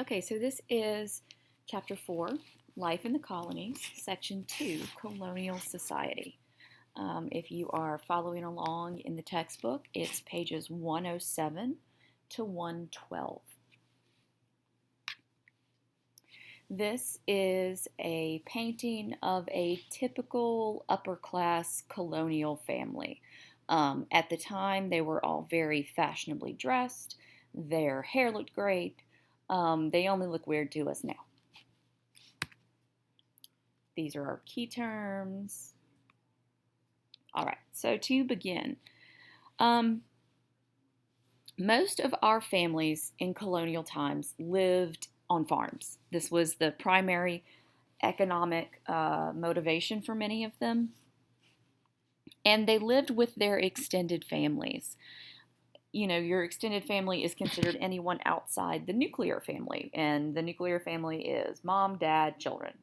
Okay, so this is Chapter 4, Life in the Colonies, Section 2, Colonial Society. If you are following along in the textbook, it's pages 107 to 112. This is a painting of a typical upper class colonial family. At the time, they were all very fashionably dressed. Their hair looked great. They only look weird to us now. These are our key terms. All right, so to begin, most of our families in colonial times lived on farms. This was the primary economic motivation for many of them. And they lived with their extended families. You know, your extended family is considered anyone outside the nuclear family, and the nuclear family is mom, dad, children.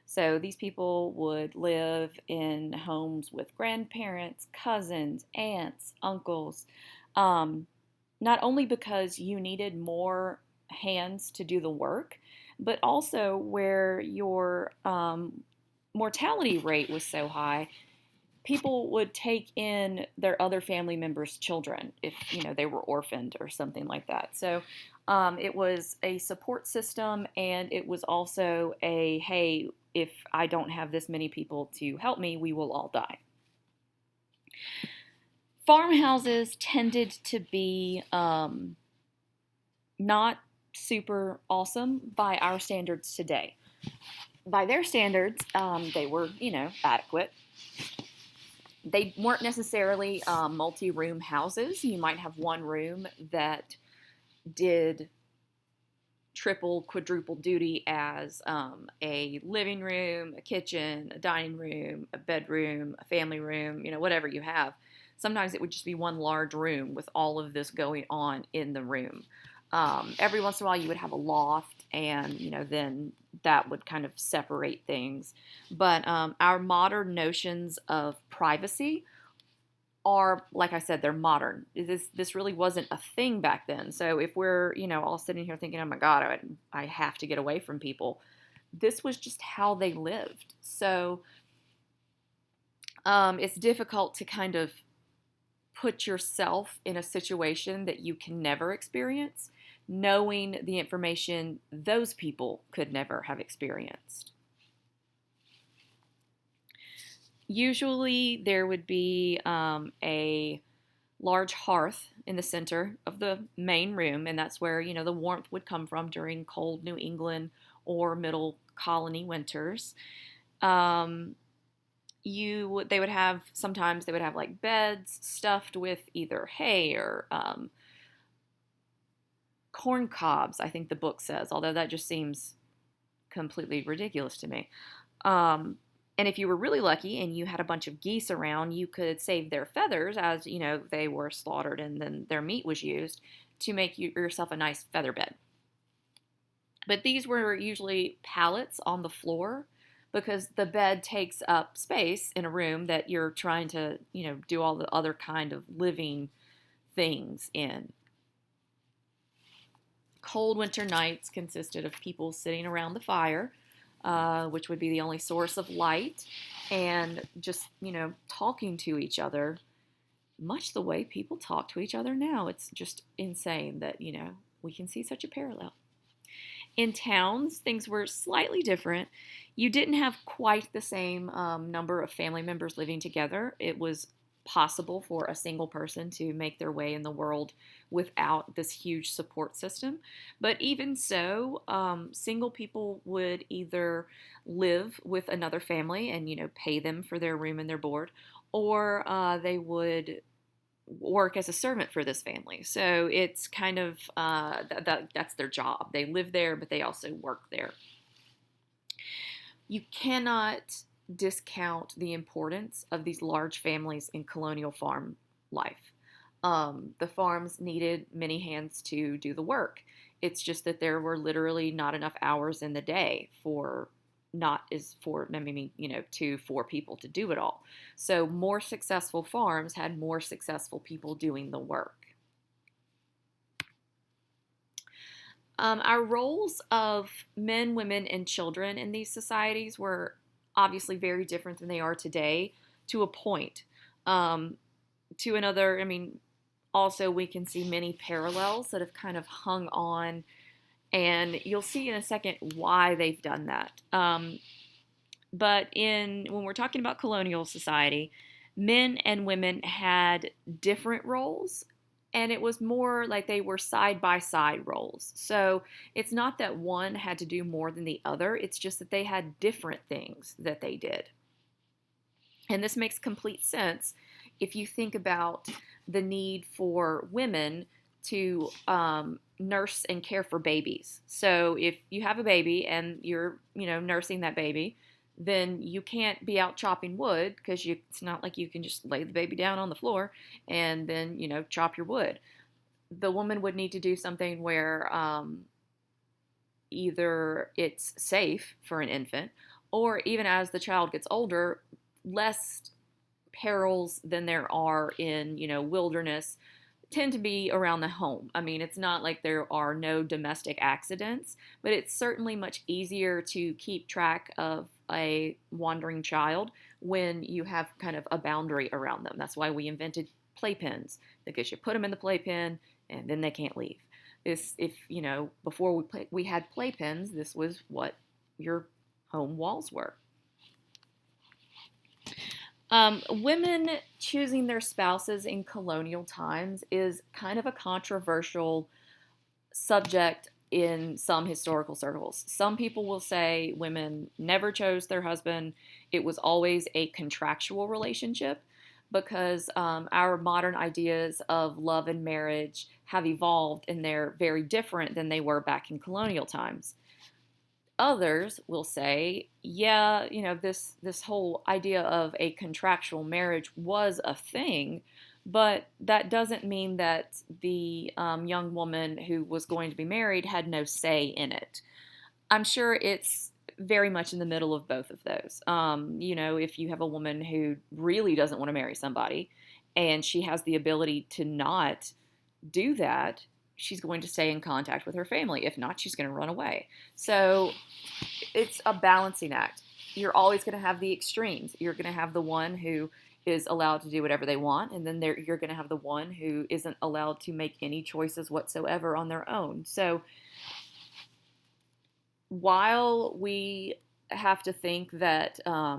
So these people would live in homes with grandparents, cousins, aunts, uncles, not only because you needed more hands to do the work, but also where your mortality rate was so high, people would take in their other family members' children if they were orphaned or something like that. So it was a support system, and it was also a hey, if I don't have this many people to help me, we will all die. Farmhouses tended to be not super awesome by our standards today. By their standards, they were, adequate. They weren't necessarily multi-room houses. You might have one room that did triple, quadruple duty as a living room, a kitchen, a dining room, a bedroom, a family room, whatever you have. Sometimes it would just be one large room with all of this going on in the room. Every once in a while you would have a loft, and then that would kind of separate things. But our modern notions of privacy are, like I said, they're modern. This really wasn't a thing back then. So if we're all sitting here thinking, oh my God, I have to get away from people, this was just how they lived. So it's difficult to kind of put yourself in a situation that you can never experience, knowing the information those people could never have experienced. Usually there would be a large hearth in the center of the main room, and that's where the warmth would come from during cold New England or middle colony winters. Sometimes they would have like beds stuffed with either hay or corn cobs, I think the book says, although that just seems completely ridiculous to me. And if you were really lucky and you had a bunch of geese around, you could save their feathers as they were slaughtered and then their meat was used to make yourself a nice feather bed. But these were usually pallets on the floor, because the bed takes up space in a room that you're trying to, do all the other kind of living things in. Cold winter nights consisted of people sitting around the fire, which would be the only source of light, and just, talking to each other, much the way people talk to each other now. It's just insane that, we can see such a parallel. In towns, things were slightly different. You didn't have quite the same number of family members living together. It was possible for a single person to make their way in the world without this huge support system. But even so, single people would either live with another family and, pay them for their room and their board, or they would work as a servant for this family. So it's kind of, that's their job. They live there, but they also work there. You cannot discount the importance of these large families in colonial farm life. The farms needed many hands to do the work. It's just that there were literally not enough hours in the day for maybe 2-4 people to do it all. So more successful farms had more successful people doing the work. Our roles of men, women, and children in these societies were obviously very different than they are today to a point. Um, to another, I mean, also we can see many parallels that have kind of hung on, and you'll see in a second why they've done that. But when we're talking about colonial society, men and women had different roles, and it was more like they were side by side roles. So it's not that one had to do more than the other, it's just that they had different things that they did. And this makes complete sense if you think about the need for women to nurse and care for babies. So if you have a baby and you're, nursing that baby, then you can't be out chopping wood because it's not like you can just lay the baby down on the floor and then, chop your wood. The woman would need to do something where either it's safe for an infant, or even as the child gets older, less perils than there are in, wilderness tend to be around the home. I mean, it's not like there are no domestic accidents, but it's certainly much easier to keep track of a wandering child when you have kind of a boundary around them. That's why we invented playpens, because you put them in the playpen and then they can't leave. If before we had playpens, this was what your home walls were. Women choosing their spouses in colonial times is kind of a controversial subject in some historical circles. Some people will say women never chose their husband, it was always a contractual relationship, because our modern ideas of love and marriage have evolved and they're very different than they were back in colonial times. Others will say, yeah, this whole idea of a contractual marriage was a thing, but that doesn't mean that the young woman who was going to be married had no say in it. I'm sure it's very much in the middle of both of those. If you have a woman who really doesn't want to marry somebody and she has the ability to not do that, she's going to stay in contact with her family. If not, she's going to run away. So it's a balancing act. You're always going to have the extremes. You're going to have the one who is allowed to do whatever they want, and then you're going to have the one who isn't allowed to make any choices whatsoever on their own. So while we have to think that, our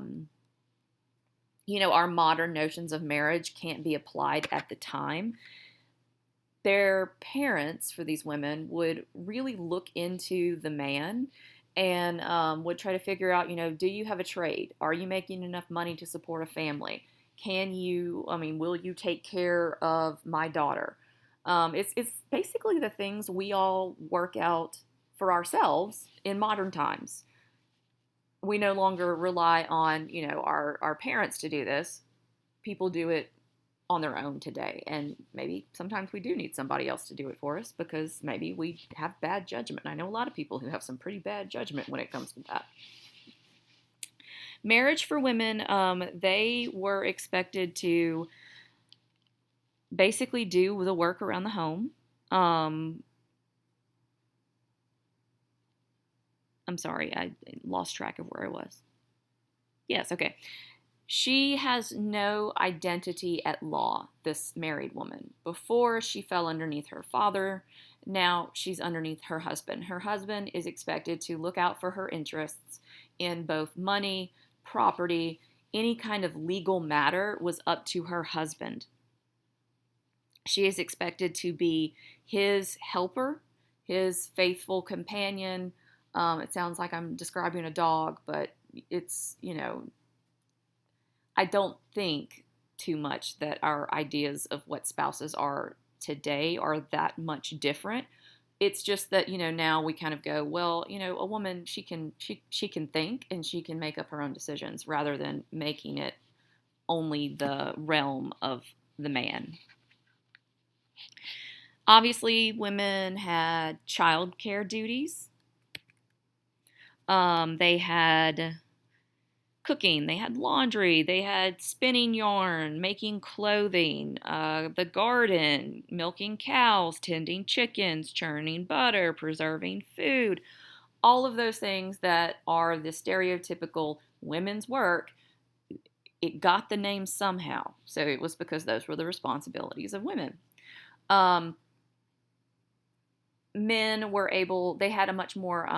modern notions of marriage can't be applied at the time, their parents for these women would really look into the man and would try to figure out, do you have a trade? Are you making enough money to support a family? Will you take care of my daughter? It's basically the things we all work out for ourselves in modern times. We no longer rely on, our parents to do this. People do it on their own today. And maybe sometimes we do need somebody else to do it for us because maybe we have bad judgment. I know a lot of people who have some pretty bad judgment when it comes to that. Marriage for women, they were expected to basically do the work around the home. I'm sorry, I lost track of where I was. Yes, okay. She has no identity at law, this married woman. Before, she fell underneath her father. Now she's underneath her husband. Her husband is expected to look out for her interests in both money, property, any kind of legal matter was up to her husband. She is expected to be his helper, his faithful companion. It sounds like I'm describing a dog, but it's, I don't think too much that our ideas of what spouses are today are that much different. It's just that, now we kind of go, well, a woman, she can think and she can make up her own decisions rather than making it only the realm of the man. Obviously, women had childcare duties. They had cooking, they had laundry, they had spinning yarn, making clothing, the garden, milking cows, tending chickens, churning butter, preserving food. All of those things that are the stereotypical women's work, it got the name somehow. So it was because those were the responsibilities of women. Um, Men were able, they had a much more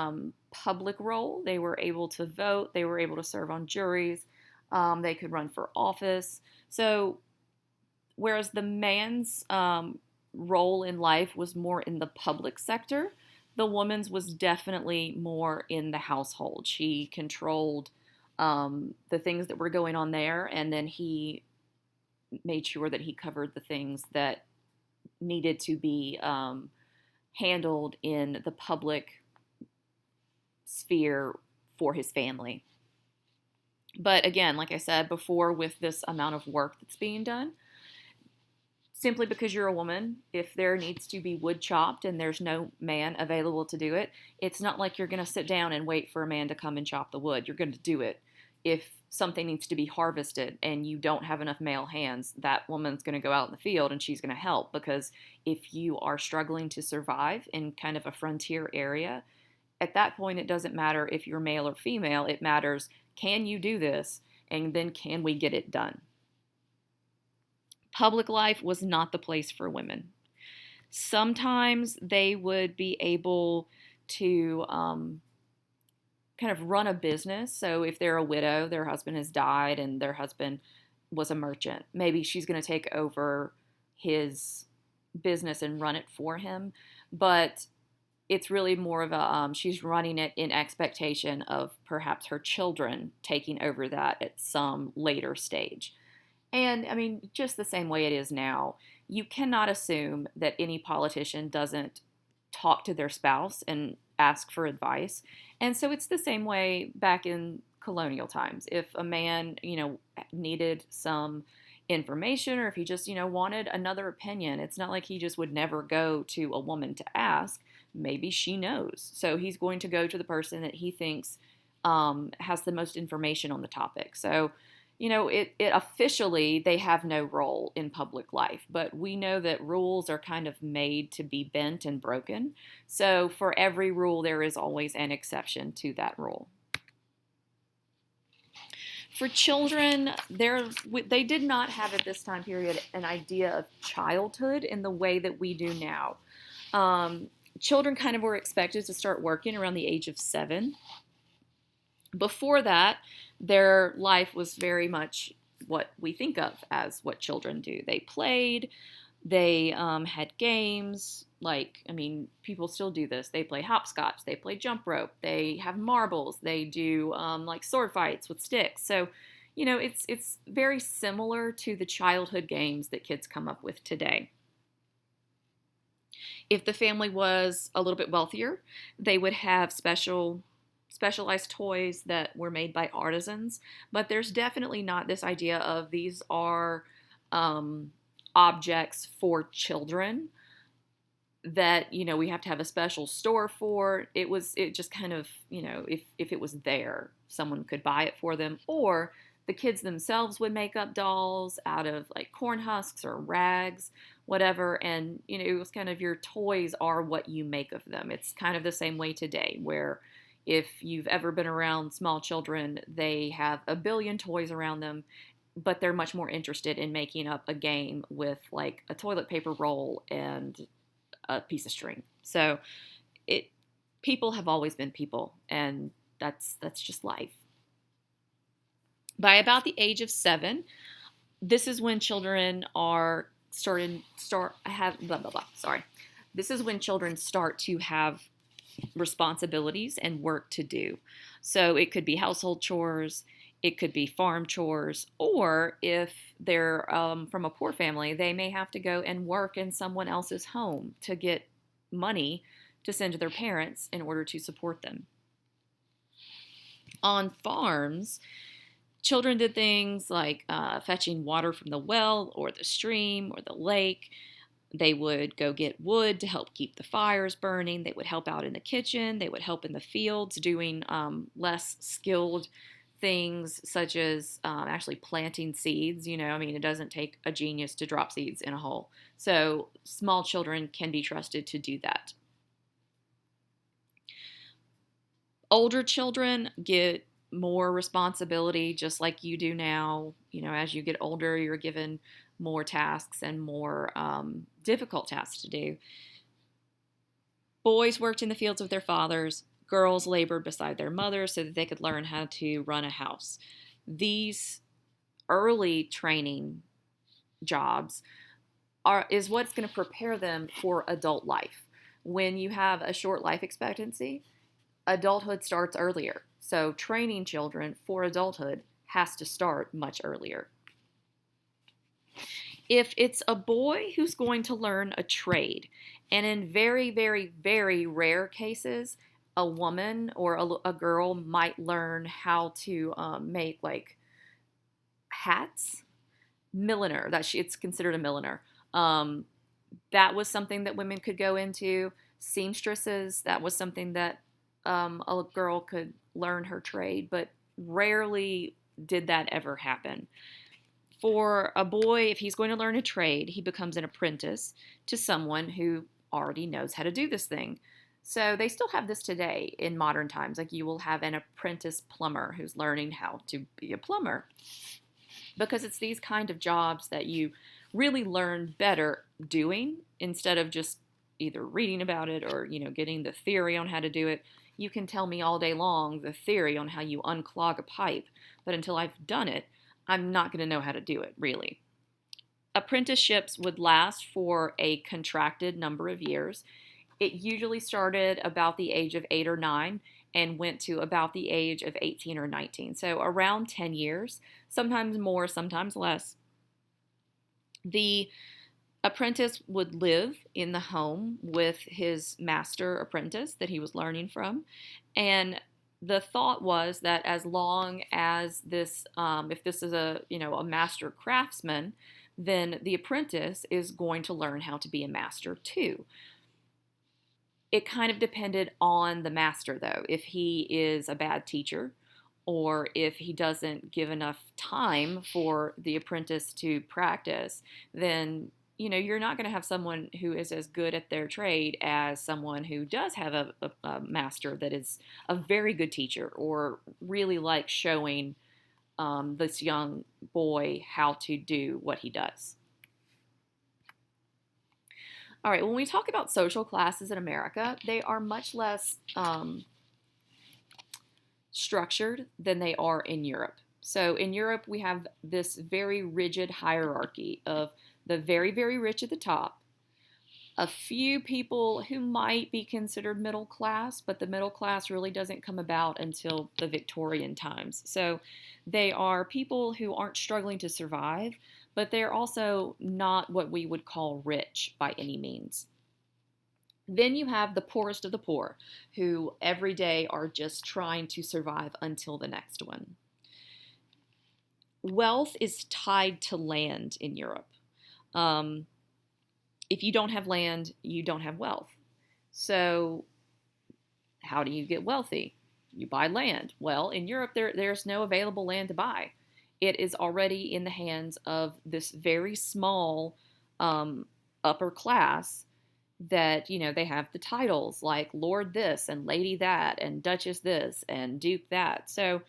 public role. They were able to vote, they were able to serve on juries, they could run for office. So, whereas the man's role in life was more in the public sector, the woman's was definitely more in the household. She controlled the things that were going on there, and then he made sure that he covered the things that needed to be handled in the public sphere for his family. But again, like I said before, with this amount of work that's being done, simply because you're a woman, if there needs to be wood chopped and there's no man available to do it, it's not like you're going to sit down and wait for a man to come and chop the wood. You're going to do it. If something needs to be harvested and you don't have enough male hands, that woman's going to go out in the field and she's going to help, because if you are struggling to survive in kind of a frontier area, at that point it doesn't matter if you're male or female. It matters, can you do this, and then can we get it done? Public life was not the place for women. Sometimes they would be able to kind of run a business. So if they're a widow, their husband has died and their husband was a merchant, maybe she's going to take over his business and run it for him. But it's really more of a, she's running it in expectation of perhaps her children taking over that at some later stage. And I mean, just the same way it is now, you cannot assume that any politician doesn't talk to their spouse and ask for advice. And so it's the same way back in colonial times. If a man, needed some information, or if he just, wanted another opinion, it's not like he just would never go to a woman to ask. Maybe she knows. So he's going to go to the person that he thinks has the most information on the topic. So it officially, they have no role in public life, but we know that rules are kind of made to be bent and broken. So for every rule, there is always an exception to that rule. For children, they did not have at this time period an idea of childhood in the way that we do now. Children kind of were expected to start working around the age of 7. Before that, their life was very much what we think of as what children do. They played, they had games, people still do this. They play hopscotch, they play jump rope, they have marbles, they do sword fights with sticks. So, it's very similar to the childhood games that kids come up with today. If the family was a little bit wealthier, they would have specialized toys that were made by artisans, but there's definitely not this idea of these are objects for children that we have to have a special store for. It just kind of, if it was there, someone could buy it for them, or the kids themselves would make up dolls out of like corn husks or rags, whatever. And it was kind of, your toys are what you make of them. It's kind of the same way today, where if you've ever been around small children, they have a billion toys around them, but they're much more interested in making up a game with like a toilet paper roll and a piece of string. So people have always been people, and that's just life. By about the age of 7, this is when children are This is when children start to have responsibilities and work to do. So it could be household chores, it could be farm chores, or if they're from a poor family, they may have to go and work in someone else's home to get money to send to their parents in order to support them. On farms, children did things like fetching water from the well or the stream or the lake. They would go get wood to help keep the fires burning. They would help out in the kitchen. They would help in the fields doing less skilled things such as actually planting seeds. I mean, it doesn't take a genius to drop seeds in a hole. So small children can be trusted to do that. Older children get more responsibility, just like you do now. As you get older, you're given more tasks and more difficult tasks to do. Boys worked in the fields with their fathers. Girls labored beside their mothers so that they could learn how to run a house. These early training jobs is what's going to prepare them for adult life. When you have a short life expectancy, adulthood starts earlier. So training children for adulthood has to start much earlier. If it's a boy who's going to learn a trade, and in very, very, very rare cases, a woman or a girl might learn how to make like hats, milliner, it's considered a milliner. That was something that women could go into. Seamstresses, that was something that a girl could learn her trade, but rarely did that ever happen. For a boy, if he's going to learn a trade, he becomes an apprentice to someone who already knows how to do this thing. So they still have this today in modern times. Like you will have an apprentice plumber who's learning how to be a plumber, because it's these kind of jobs that you really learn better doing instead of just either reading about it or, getting the theory on how to do it. You can tell me all day long the theory on how you unclog a pipe, but until I've done it, I'm not going to know how to do it, really. Apprenticeships would last for a contracted number of years. It usually started about the age of 8 or 9 and went to about the age of 18 or 19. So around 10 years, sometimes more, sometimes less. The apprentice would live in the home with his master apprentice that he was learning from. And the thought was that as long as this, if this is a master craftsman, then the apprentice is going to learn how to be a master too. It kind of depended on the master, though. If he is a bad teacher, or if he doesn't give enough time for the apprentice to practice, then you're not going to have someone who is as good at their trade as someone who does have a master that is a very good teacher or really likes showing this young boy how to do what he does. All right, when we talk about social classes in America, they are much less structured than they are in Europe. So in Europe, we have this very rigid hierarchy of the very, very rich at the top, a few people who might be considered middle class, but the middle class really doesn't come about until the Victorian times. So they are people who aren't struggling to survive, but they're also not what we would call rich by any means. Then you have the poorest of the poor, who every day are just trying to survive until the next one. Wealth is tied to land in Europe. If you don't have land, you don't have wealth. So how do you get wealthy? You buy land. Well, in Europe, there's no available land to buy. It is already in the hands of this very small upper class that, they have the titles like Lord this and Lady that and Duchess this and Duke that. So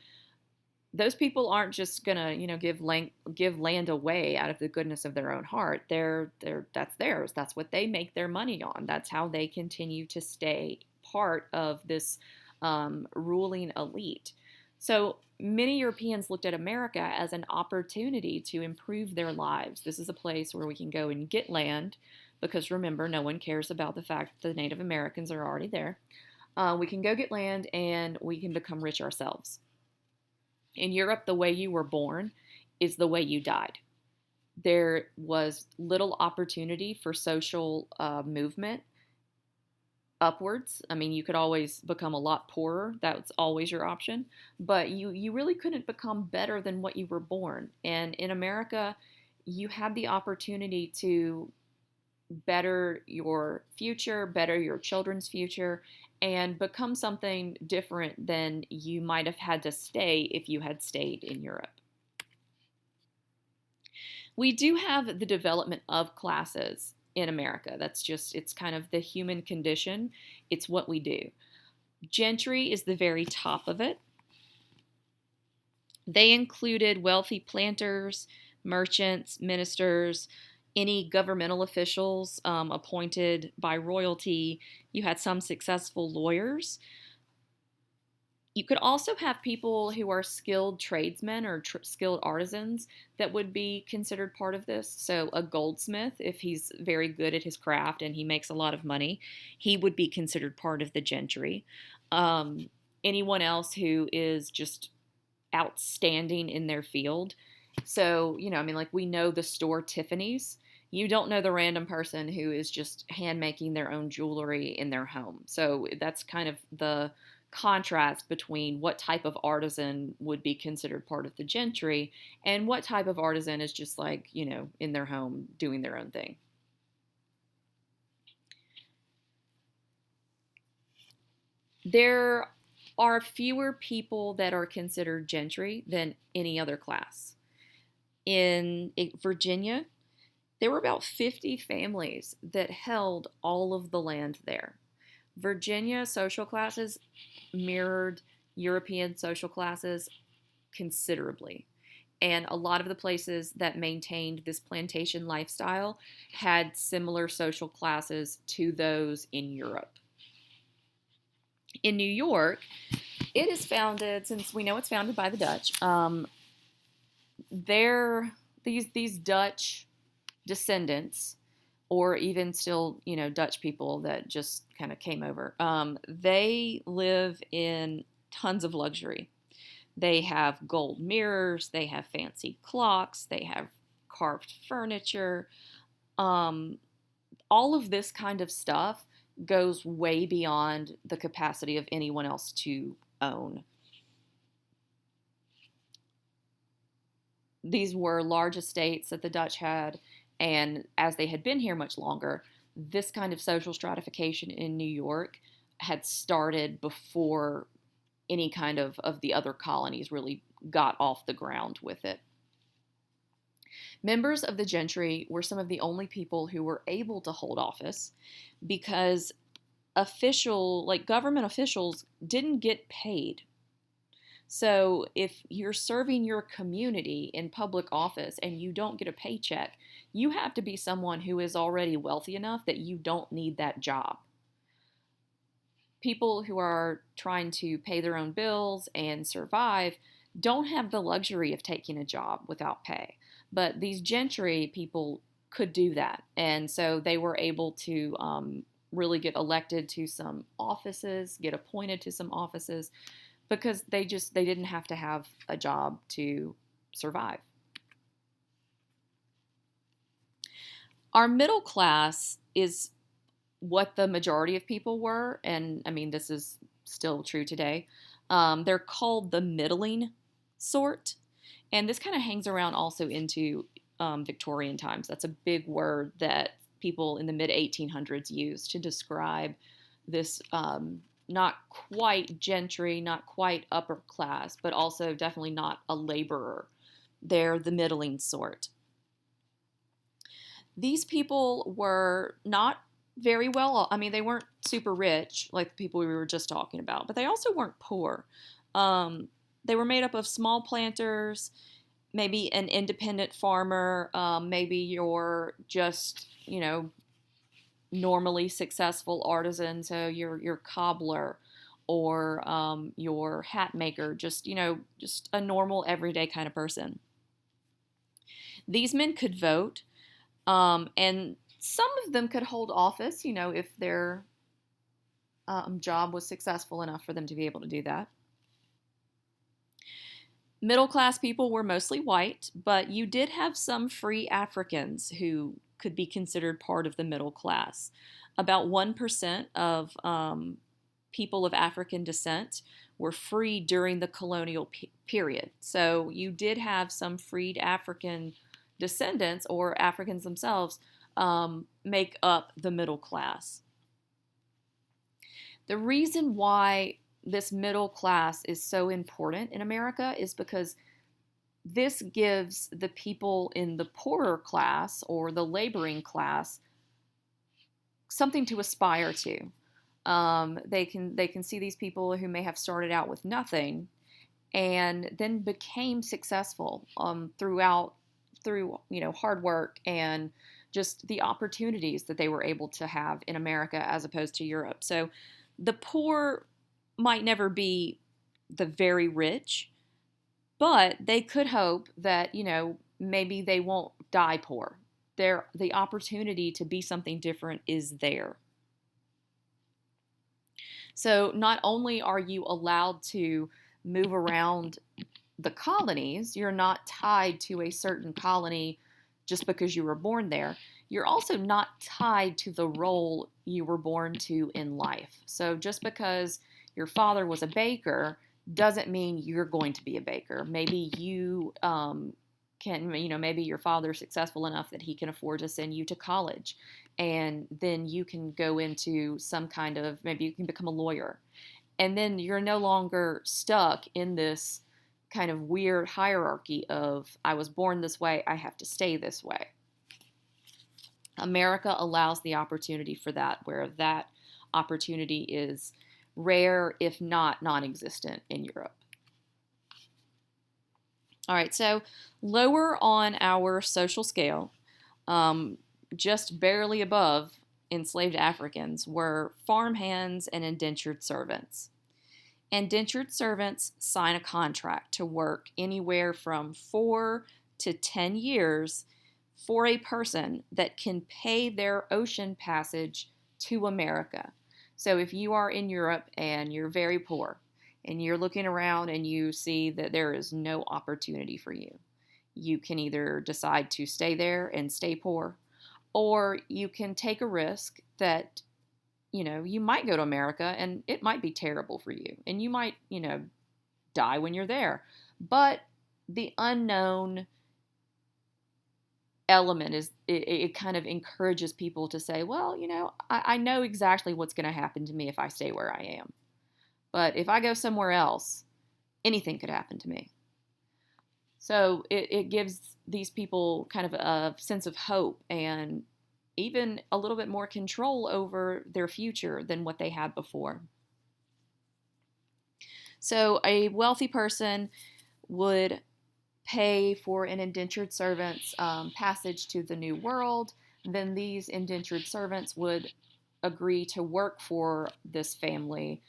those people aren't just gonna, give land away out of the goodness of their own heart. That's theirs. That's what they make their money on. That's how they continue to stay part of this ruling elite. So many Europeans looked at America as an opportunity to improve their lives. This is a place where we can go and get land, because remember, no one cares about the fact that the Native Americans are already there. We can go get land and we can become rich ourselves. In Europe, the way you were born is the way you died. There was little opportunity for social movement upwards. I mean, you could always become a lot poorer. That's always your option. But you really couldn't become better than what you were born. And in America, you had the opportunity to better your future, better your children's future, and become something different than you might have had to stay if you had stayed in Europe. We do have the development of classes in America. It's kind of the human condition. It's what we do. Gentry is the very top of it. They included wealthy planters, merchants, ministers, any governmental officials appointed by royalty. You had some successful lawyers. You could also have people who are skilled tradesmen or skilled artisans that would be considered part of this. So, a goldsmith, if he's very good at his craft and he makes a lot of money, he would be considered part of the gentry. Anyone else who is just outstanding in their field. So, like we know the store Tiffany's. You don't know the random person who is just hand making their own jewelry in their home. So, that's kind of the contrast between what type of artisan would be considered part of the gentry and what type of artisan is just like, in their home doing their own thing. There are fewer people that are considered gentry than any other class. In Virginia, there were about 50 families that held all of the land there. Virginia social classes mirrored European social classes considerably. And a lot of the places that maintained this plantation lifestyle had similar social classes to those in Europe. In New York, it is founded, since we know it's founded by the Dutch, these Dutch descendants, or even still, Dutch people that just kind of came over, they live in tons of luxury. They have gold mirrors, they have fancy clocks, they have carved furniture. All of this kind of stuff goes way beyond the capacity of anyone else to own. These were large estates that the Dutch had, and as they had been here much longer, this kind of social stratification in New York had started before any kind of the other colonies really got off the ground with it. Members of the gentry were some of the only people who were able to hold office because government officials didn't get paid. So if you're serving your community in public office and you don't get a paycheck, you have to be someone who is already wealthy enough that you don't need that job. People who are trying to pay their own bills and survive don't have the luxury of taking a job without pay. But these gentry people could do that. And so they were able to really get elected to some offices, get appointed to some offices, because they didn't have to have a job to survive. Our middle class is what the majority of people were, and I mean, this is still true today. They're called the middling sort, and this kind of hangs around also into Victorian times. That's a big word that people in the mid-1800s used to describe this not quite gentry, not quite upper class, but also definitely not a laborer. They're the middling sort. These people were not very well off. I mean, they weren't super rich like the people we were just talking about, but they also weren't poor. They were made up of small planters, maybe an independent farmer, maybe you're just, normally successful artisan, so your cobbler or your hat maker, just a normal everyday kind of person. These men could vote, and some of them could hold office, if their job was successful enough for them to be able to do that. Middle class people were mostly white, but you did have some free Africans who could be considered part of the middle class. About 1% of people of African descent were free during the colonial period. So you did have some freed African descendants or Africans themselves make up the middle class. The reason why this middle class is so important in America is because this gives the people in the poorer class or the laboring class something to aspire to. They can see these people who may have started out with nothing and then became successful through hard work and just the opportunities that they were able to have in America as opposed to Europe. So the poor might never be the very rich, but they could hope that, maybe they won't die poor. The opportunity to be something different is there. So not only are you allowed to move around the colonies, you're not tied to a certain colony just because you were born there. You're also not tied to the role you were born to in life. So just because your father was a baker doesn't mean you're going to be a baker. Maybe you maybe your father's successful enough that he can afford to send you to college. And then you can go into maybe you can become a lawyer. And then you're no longer stuck in this kind of weird hierarchy of, I was born this way, I have to stay this way. America allows the opportunity for that, where that opportunity is rare, if not non-existent, in Europe. All right, so lower on our social scale, just barely above enslaved Africans, were farmhands and indentured servants. Indentured servants sign a contract to work anywhere from 4 to 10 years for a person that can pay their ocean passage to America. So if you are in Europe and you're very poor and you're looking around and you see that there is no opportunity for you, you can either decide to stay there and stay poor, or you can take a risk that, you might go to America and it might be terrible for you and you might, die when you're there. But the unknown element is it kind of encourages people to say, well, I know exactly what's going to happen to me if I stay where I am. But if I go somewhere else, anything could happen to me. So it gives these people kind of a sense of hope and even a little bit more control over their future than what they had before. So a wealthy person would pay for an indentured servant's passage to the New World. Then these indentured servants would agree to work for this family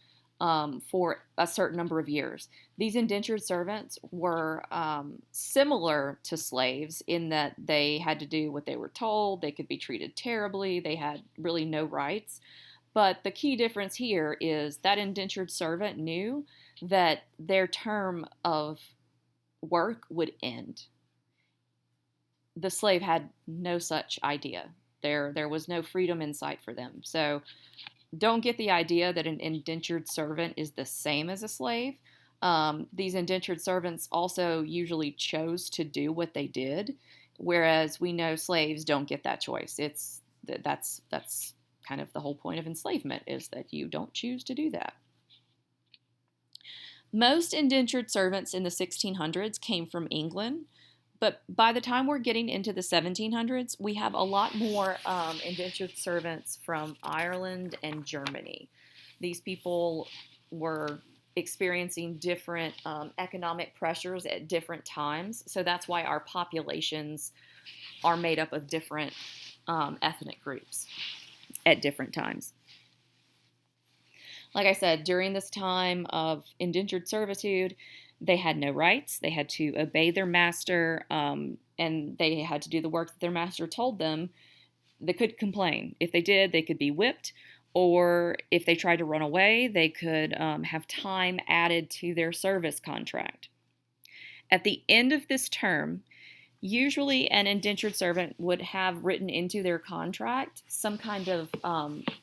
for a certain number of years. These indentured servants were similar to slaves in that they had to do what they were told. They could be treated terribly. They had really no rights. But the key difference here is that indentured servant knew that their term of work would end. The slave had no such idea. There was no freedom in sight for them. So don't get the idea that an indentured servant is the same as a slave. These indentured servants also usually chose to do what they did, whereas we know slaves don't get that choice. That's kind of the whole point of enslavement, is that you don't choose to do that. Most indentured servants in the 1600s came from England, but by the time we're getting into the 1700s, we have a lot more indentured servants from Ireland and Germany. These people were experiencing different economic pressures at different times, so that's why our populations are made up of different ethnic groups at different times. Like I said, during this time of indentured servitude, they had no rights. They had to obey their master, and they had to do the work that their master told them. They could complain. If they did, they could be whipped, or if they tried to run away, they could have time added to their service contract. At the end of this term, usually an indentured servant would have written into their contract some kind of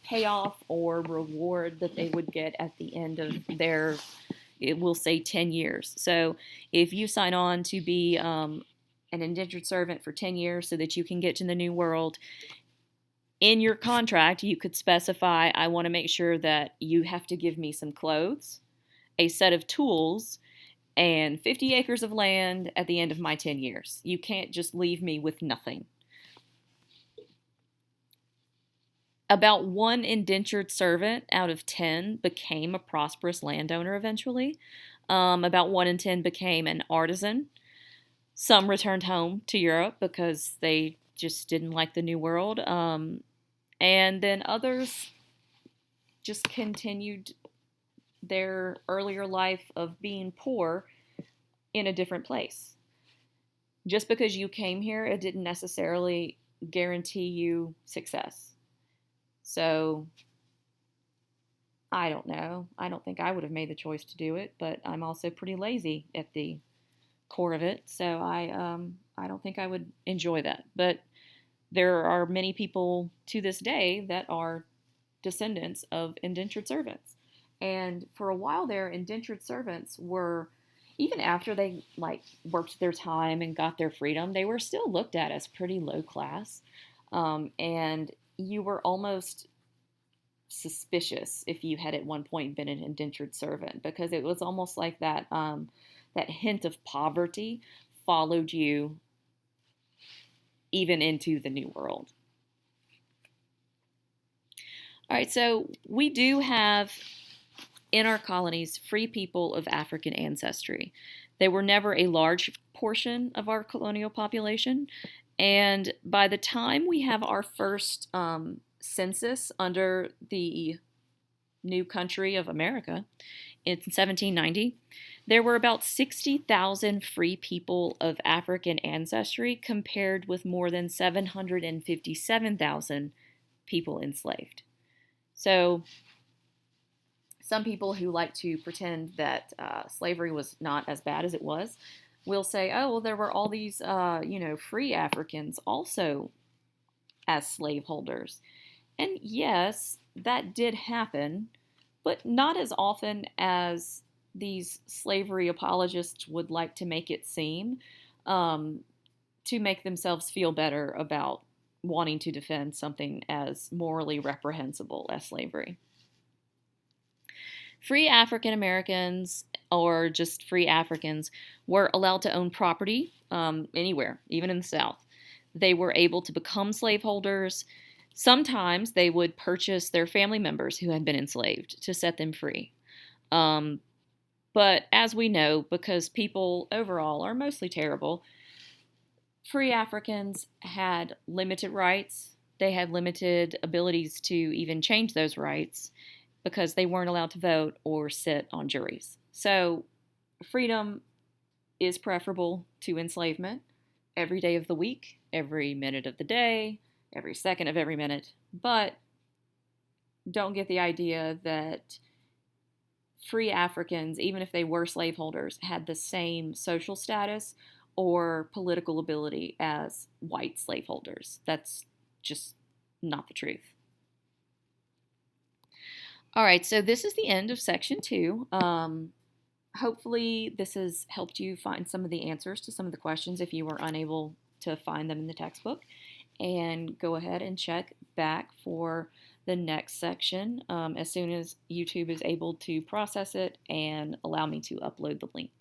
payoff or reward that they would get at the end of their, it will say 10 years. So if you sign on to be an indentured servant for 10 years so that you can get to the New World, in your contract, you could specify, I want to make sure that you have to give me some clothes, a set of tools, and 50 acres of land at the end of my 10 years. You can't just leave me with nothing. About 1 indentured servant out of 10 became a prosperous landowner eventually. About 1 in 10 became an artisan. Some returned home to Europe because they just didn't like the New World. And then others just continued their earlier life of being poor in a different place. Just because you came here, it didn't necessarily guarantee you success. So, I don't know. I don't think I would have made the choice to do it, but I'm also pretty lazy at the core of it, so I don't think I would enjoy that. But there are many people to this day that are descendants of indentured servants. And for a while there, indentured servants were, even after they worked their time and got their freedom, they were still looked at as pretty low class. And you were almost suspicious if you had at one point been an indentured servant, because it was almost like that that hint of poverty followed you even into the New World. All right, so we do have in our colonies free people of African ancestry. They were never a large portion of our colonial population, and by the time we have our first census under the new country of America in 1790, there were about 60,000 free people of African ancestry compared with more than 757,000 people enslaved. So some people who like to pretend that slavery was not as bad as it was will say, oh, well, there were all these, free Africans also as slaveholders. And yes, that did happen, but not as often as these slavery apologists would like to make it seem, to make themselves feel better about wanting to defend something as morally reprehensible as slavery. Free African Americans, or just free Africans, were allowed to own property anywhere, even in the South. They were able to become slaveholders. Sometimes they would purchase their family members who had been enslaved to set them free. But as we know, because people overall are mostly terrible, free Africans had limited rights. They had limited abilities to even change those rights because they weren't allowed to vote or sit on juries. So freedom is preferable to enslavement every day of the week, every minute of the day, every second of every minute. But don't get the idea that free Africans, even if they were slaveholders, had the same social status or political ability as white slaveholders. That's just not the truth. All right, so this is the end of section 2. Hopefully this has helped you find some of the answers to some of the questions if you were unable to find them in the textbook. And go ahead and check back for the next section as soon as YouTube is able to process it and allow me to upload the link.